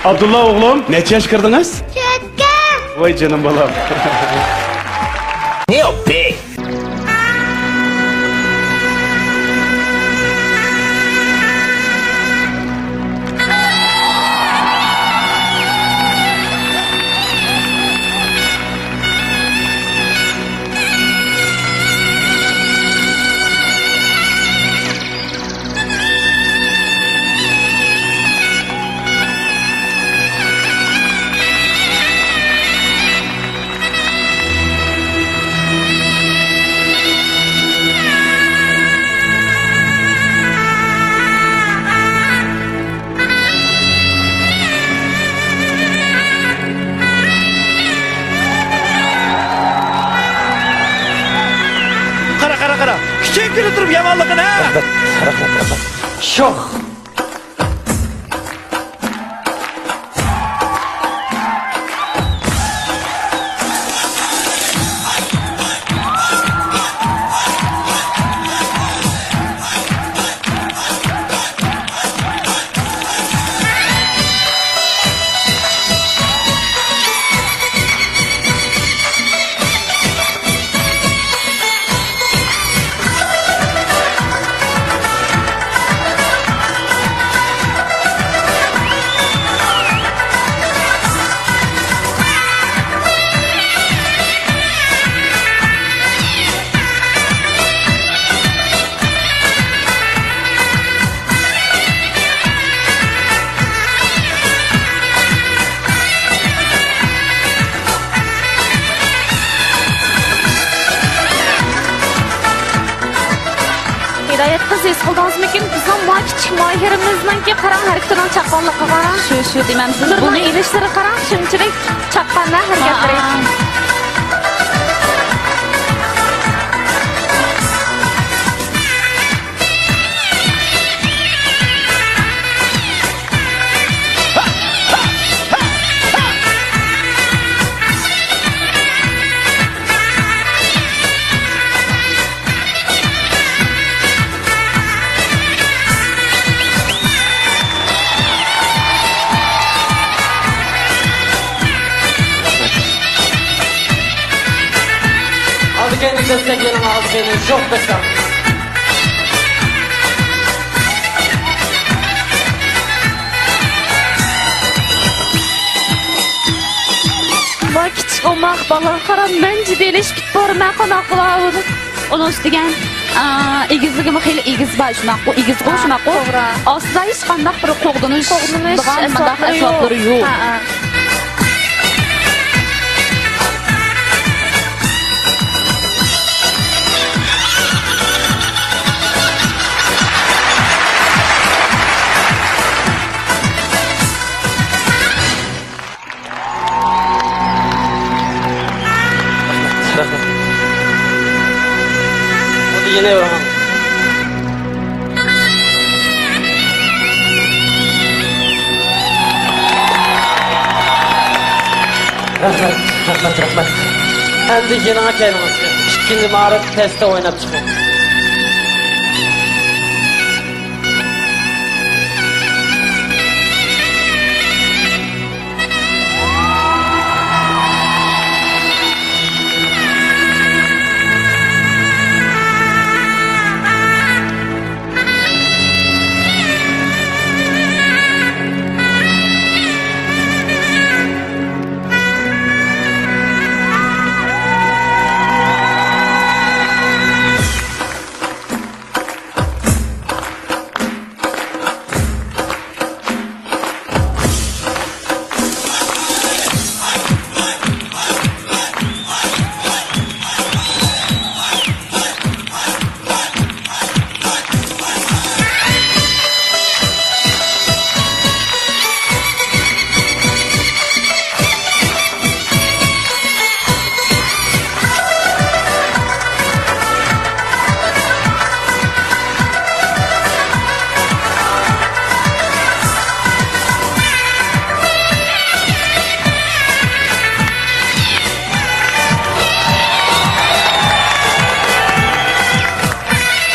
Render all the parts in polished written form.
Abdullah oğlum, neçə yaş kırdınız? Çökkem. Vay canım balam. Ne o be? Kara. Küçük günü durup yamanlıkın ha. Şok. Hidayet kız es kıldınız mıkin? Bizim var küçük mahirimizden ki karan hareketinden çakpanlık karan. Şu demem siz. Bunu ilişleri karan şunçilik çakpanlar hareketleri. Aldı kendini destekleyelim, aldı kendini. Şok destek. Var küçük olmak bala karan ben ciddileşip barıma konakla oldu. Onun üstügen egizligimi xeyli egiz var şunak bu egiz bu şunak bu. Aslında hiç kandak bir qoğdunuş. Esasları yok. Hadi yine Orhan. Rahmet. Endi yine kelimesi. İkinci mağaret testte oynap çıkıyor.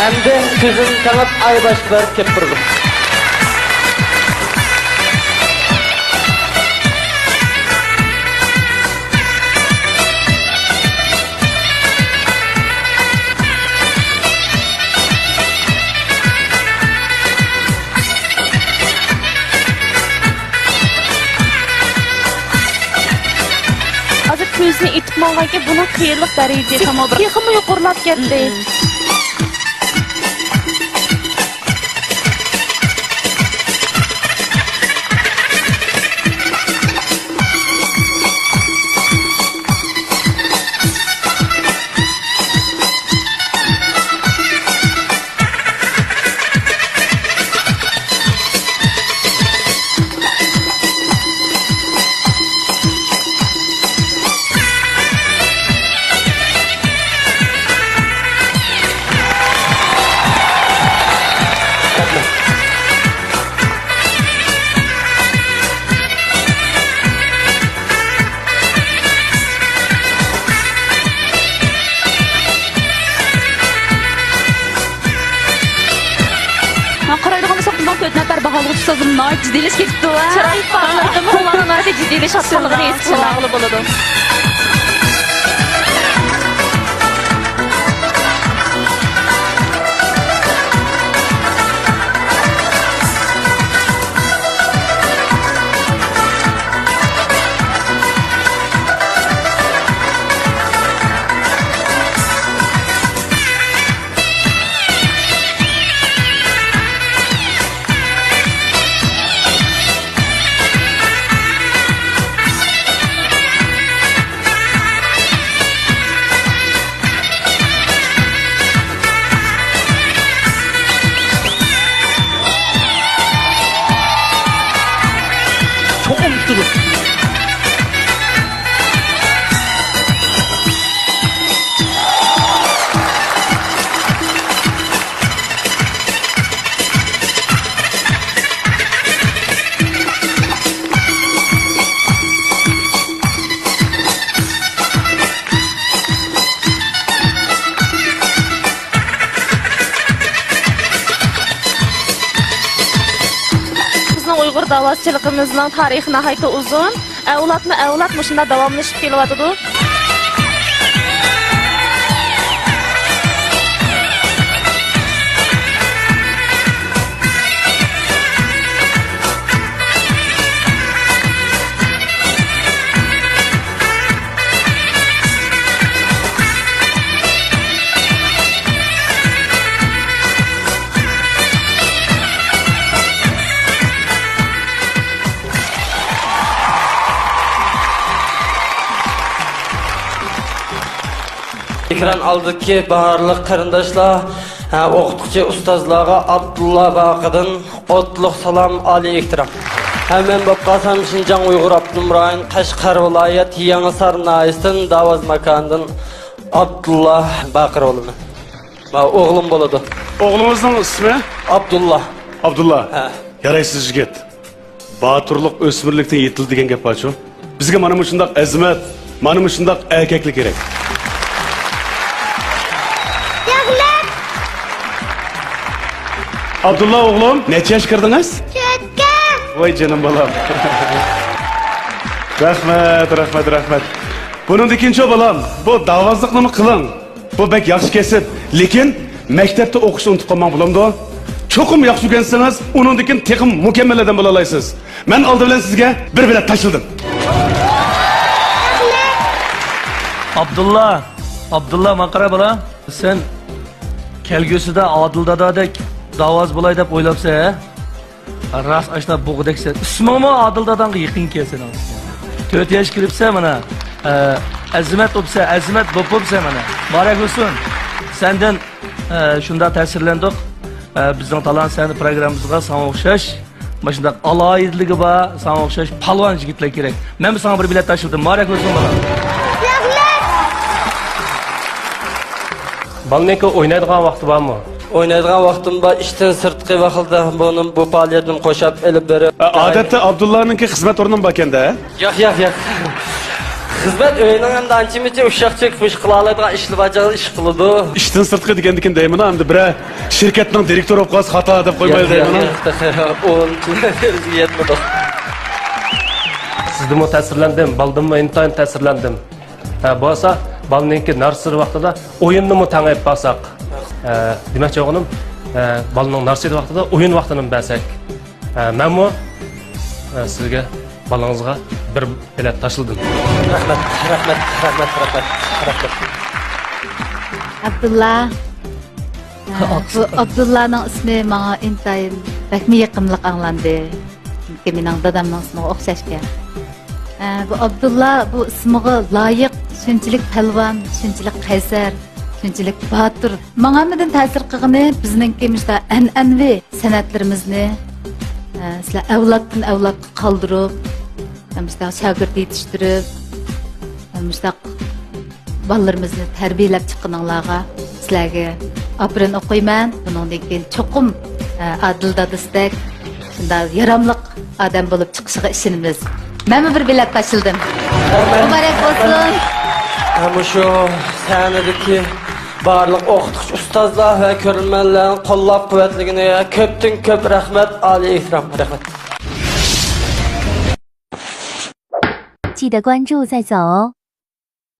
Hem de kızın kanat ay başlar kep durdu. so'zni aytib olganki, buni qiyinlik darajasi texmi yuqorilab ketdi. Qaraydigan bo'lsak, bundan 4 nafar baholg'uchi sozim noit jiddiylash ketibdi va chiroy ifodalarida qo'llaniladi jiddiylash haqqonligini eslatishni bo'ladi. Uyghur davasçılığımızın tarihi nəhayət uzun. Avlat məşində davamlaşıb kelyapti. Ekran aldıkki barlıq qarindaşlar, o'qituvchi ustozlarga Abdulla Baqidin otliq salom, oliy ehtirom. Hemen bu qasam Şinjan Uyghur Abdum rayon Qashqar viloyat Yangisar nahiyasin Davaz makandan Abdullah Baqir oğlum. Oğlum bo'ladi. Oğlumuzun ismi? Abdullah. Abdullah. Ha. Yaraysiz yigit. Baturluq o'smirlikdan yetildi degan gap bor-ku. Bizga mana bu shundoq azmat, mana bu shundoq erkaklik kerak. Abdullah oğlum, neçe yaş kırdınız? Çötke. Vay canım balam. Rahmet. Bunun ikinci balam, bu davazlıkını mı kılın? Bu bek yaxşı kesip, lekin mektepte okuşu unutup kalmam bulamdı. Çokum yaxşı gensiniz, onun dikin tekim mükemmel eden bulalaysınız. Ben aldı bilen sizge bir bilet taşıldım. Abdullah makara bala. Sen kelgüsüde Adildadadek davaz bulay deb o'ylabsa, ras ashna bo'g'deksa, ismimi Adildadanga yaqin kelsin. 4 yosh kiribsa mana, azimat bo'lsa, azimat bo'lsa mana. Barak olsun. Senden shunda ta'sirlandik. Bizning talant seni programmamizga sana o'xshash, mana shunday aloyidligi bor, sana o'xshash palvon yigitlar kerak. Men sana bir bilet tashildim. Barak olsun bala. Balneka oynaydigan vaqti bormi? Oynaydigan vaqtim bor, ishdan sirtqi vaqtda bu faoliyatim qo'shib elib berib. Odatda Abdullah'nınki xizmat o'rnim bor ekanda. Yo'q. Xizmat o'yining ham anchimicha ushaq chekmish qila oladigan ishni bajarib ish qiladi. İşten sırtkı dikendikin deyman hamda bire şirketning direktori bo'lib qolsa xato deb qo'ymaydi deyman. O'zga yetmadi. Sizdimi ta'sirlandim, baldimmi intayin ta'sirlandim. Bo'lsa, balneki narsir vaqtida o'yinni mu tangayib basak. Demakchi o'g'lim, balning narsir vaqtida o'yin vaqtini bersak. Menmi sizga balangizga bir bilet taşıldım. Rahmat. Abdullah. Bu Abdullah'ның ismi bana intayin bakmi yakınlık anlandı. Çünkü benim dadamның ismiga o'xshash ekan. Bu Abdullah bu ismiga layık, shunchalik palvon, shunchalik qaysar, shunchalik botir. Menga midan ta'sir qilgani bizningki mishda an'anaviy san'atlarimizni sizlar avloddan avlodga qoldirib, mishda shogird yetishtirib, mishda balalarimizni tarbiyalab chiqqaninglarga sizlarga apirin o'qiyman. Buningdan keyin cho'qim adil dadisdak shunday yaramliq odam bo'lib chiqishiga ishonamiz. Men bir bilet taşıldım. Mübarek olsun. Ama şu sahnedeki barlık okutucu ustazlar ve körülmenlerin kollab kuvvetligine köptün köp rahmet, Ali ihtiram. Rahmet. 记得关注再走哦。